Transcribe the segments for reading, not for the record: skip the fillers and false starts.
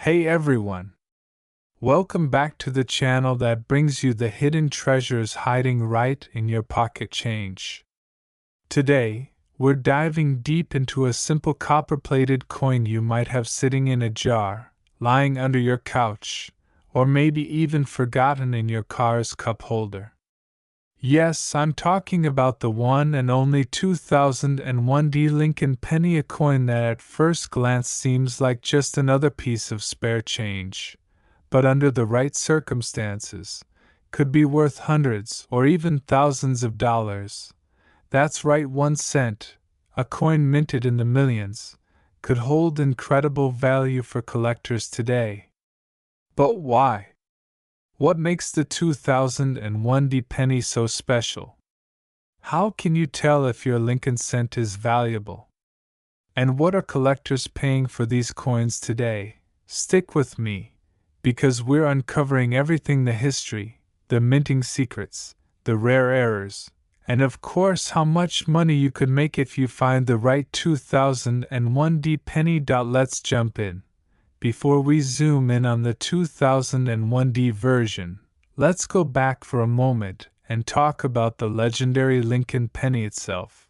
Hey everyone! Welcome back to the channel that brings you the hidden treasures hiding right in your pocket change. Today, we're diving deep into a simple copper-plated coin you might have sitting in a jar, lying under your couch, or maybe even forgotten in your car's cup holder. Yes, I'm talking about the one and only 2001 Lincoln penny, a coin that at first glance seems like just another piece of spare change, but under the right circumstances, could be worth hundreds or even thousands of dollars. That's right, 1 cent, a coin minted in the millions, could hold incredible value for collectors today. But why? What makes the 2001 penny so special? How can you tell if your Lincoln cent is valuable? And what are collectors paying for these coins today? Stick with me, because we're uncovering everything: the history, the minting secrets, the rare errors, and of course how much money you could make if you find the right 2001 penny. Let's jump in. Before we zoom in on the 2001 version, let's go back for a moment and talk about the legendary Lincoln penny itself.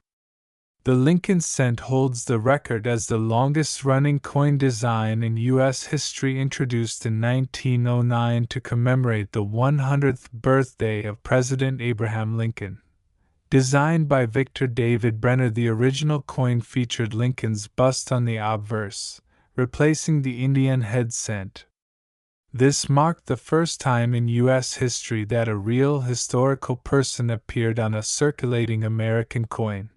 The Lincoln cent holds the record as the longest-running coin design in U.S. history, introduced in 1909 to commemorate the 100th birthday of President Abraham Lincoln. Designed by Victor David Brenner, the original coin featured Lincoln's bust on the obverse, replacing the Indian head cent. This marked the first time in U.S. history that a real historical person appeared on a circulating American coin.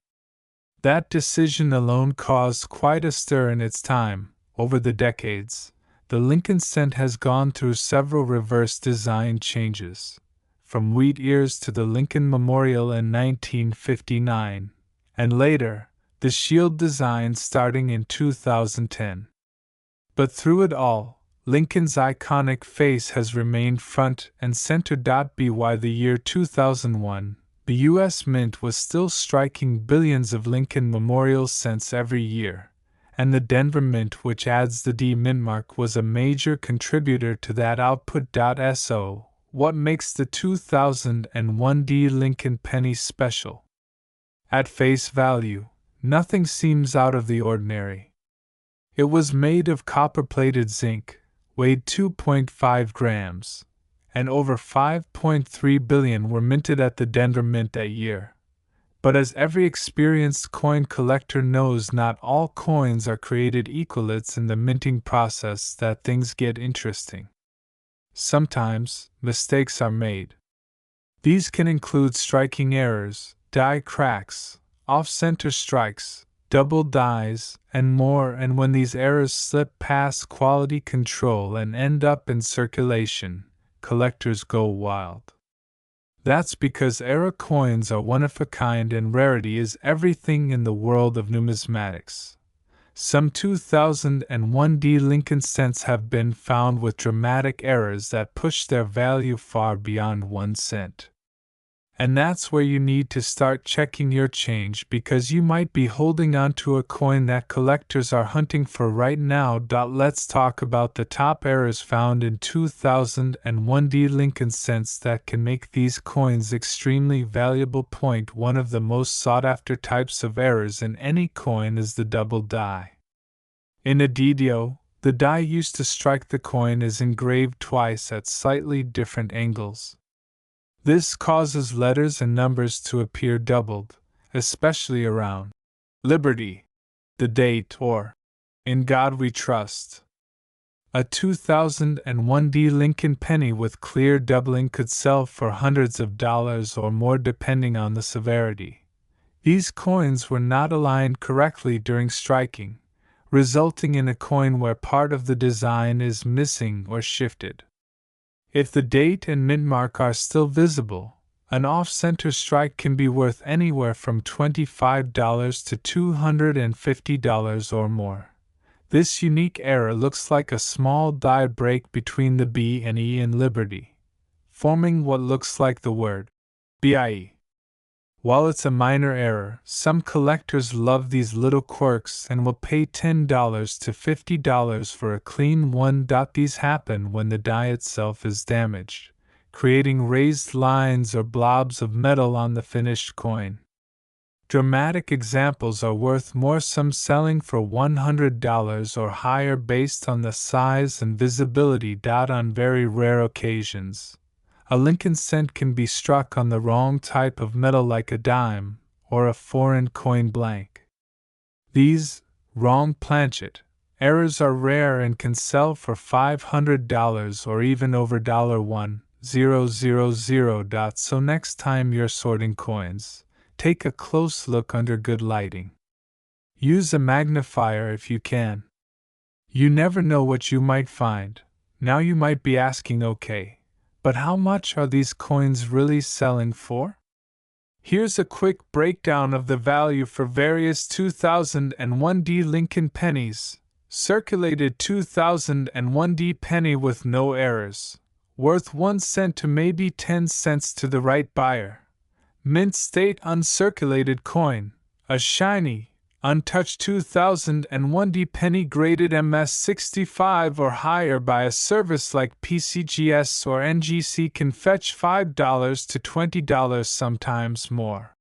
That decision alone caused quite a stir in its time. Over the decades, the Lincoln cent has gone through several reverse design changes, from wheat ears to the Lincoln Memorial in 1959, and later, the shield design starting in 2010. But through it all, Lincoln's iconic face has remained front and center. By the year 2001, the U.S. Mint was still striking billions of Lincoln Memorial cents every year, and the Denver Mint, which adds the D mint mark, was a major contributor to that output. So, what makes the 2001 Lincoln penny special? At face value, nothing seems out of the ordinary. It was made of copper-plated zinc, weighed 2.5 grams, and over 5.3 billion were minted at the Denver Mint that year. But as every experienced coin collector knows, not all coins are created equal. It's in the minting process that things get interesting. Sometimes, mistakes are made. These can include striking errors, die cracks, off-center strikes, double dies, and more. And when these errors slip past quality control and end up in circulation, collectors go wild. That's because error coins are one of a kind and rarity is everything in the world of numismatics. Some 2001 Lincoln cents have been found with dramatic errors that push their value far beyond 1 cent. And that's where you need to start checking your change, because you might be holding on to a coin that collectors are hunting for right now. Let's talk about the top errors found in 2001 Lincoln cents that can make these coins extremely valuable. Point 1. Of the most sought-after types of errors in any coin is the double die. In a DDO, the die used to strike the coin is engraved twice at slightly different angles. This causes letters and numbers to appear doubled, especially around Liberty, the date, or In God We Trust. A 2001 Lincoln penny with clear doubling could sell for hundreds of dollars or more depending on the severity. These coins were not aligned correctly during striking, resulting in a coin where part of the design is missing or shifted. If the date and mint mark are still visible, an off-center strike can be worth anywhere from $25 to $250 or more. This unique error looks like a small die break between the B and E in Liberty, forming what looks like the word BIE. While it's a minor error, some collectors love these little quirks and will pay $10 to $50 for a clean one. These happen when the die itself is damaged, creating raised lines or blobs of metal on the finished coin. Dramatic examples are worth more, some selling for $100 or higher based on the size and visibility. On very rare occasions, a Lincoln cent can be struck on the wrong type of metal, like a dime or a foreign coin blank. These wrong planchet errors are rare and can sell for $500 or even over $1,000. So next time you're sorting coins, take a close look under good lighting. Use a magnifier if you can. You never know what you might find. Now you might be asking, okay, but how much are these coins really selling for? Here's a quick breakdown of the value for various 2001D Lincoln pennies. Circulated 2001D penny with no errors, worth 1 cent to maybe 10 cents to the right buyer. Mint state uncirculated coin, a shiny, untouched 2001D penny graded MS65 or higher by a service like PCGS or NGC, can fetch $5 to $20, sometimes more.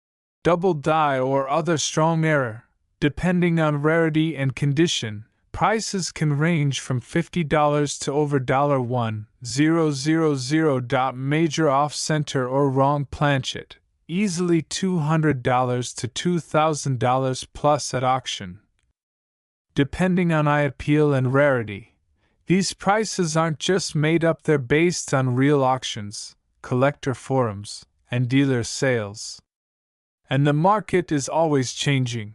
Double die or other strong error, depending on rarity and condition, prices can range from $50 to over $1,000. Major off-center or wrong planchet, easily $200 to $2,000 plus at auction. Depending on eye appeal and rarity, these prices aren't just made up, they're based on real auctions, collector forums, and dealer sales. And the market is always changing.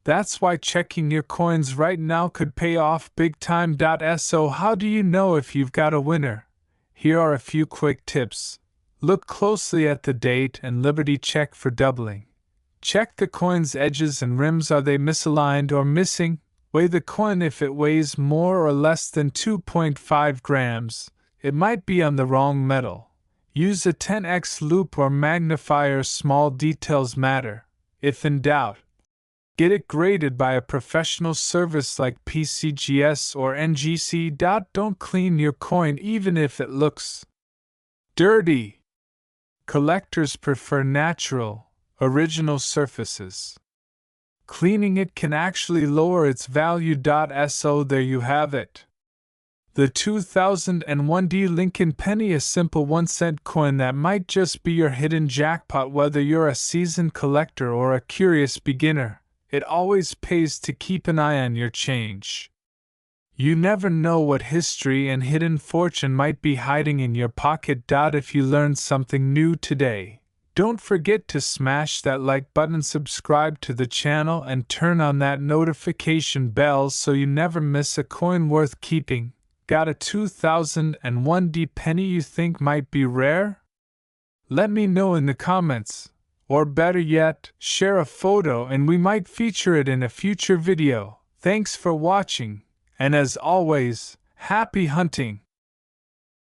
That's why checking your coins right now could pay off big time. So how do you know if you've got a winner? Here are a few quick tips. Look closely at the date and Liberty check for doubling. Check the coin's edges and rims, are they misaligned or missing? Weigh the coin. If it weighs more or less than 2.5 grams, it might be on the wrong metal. Use a 10x loop or magnifier, small details matter. If in doubt, get it graded by a professional service like PCGS or NGC. Don't clean your coin even if it looks dirty. Collectors prefer natural, original surfaces. Cleaning it can actually lower its value. So there you have it. The 2001D Lincoln penny, a simple 1 cent coin that might just be your hidden jackpot. Whether you're a seasoned collector or a curious beginner, it always pays to keep an eye on your change. You never know what history and hidden fortune might be hiding in your pocket. If you learned something new today, don't forget to smash that like button, subscribe to the channel, and turn on that notification bell so you never miss a coin worth keeping. Got a 2001D penny you think might be rare? Let me know in the comments, or better yet, share a photo and we might feature it in a future video. Thanks for watching. And as always, happy hunting!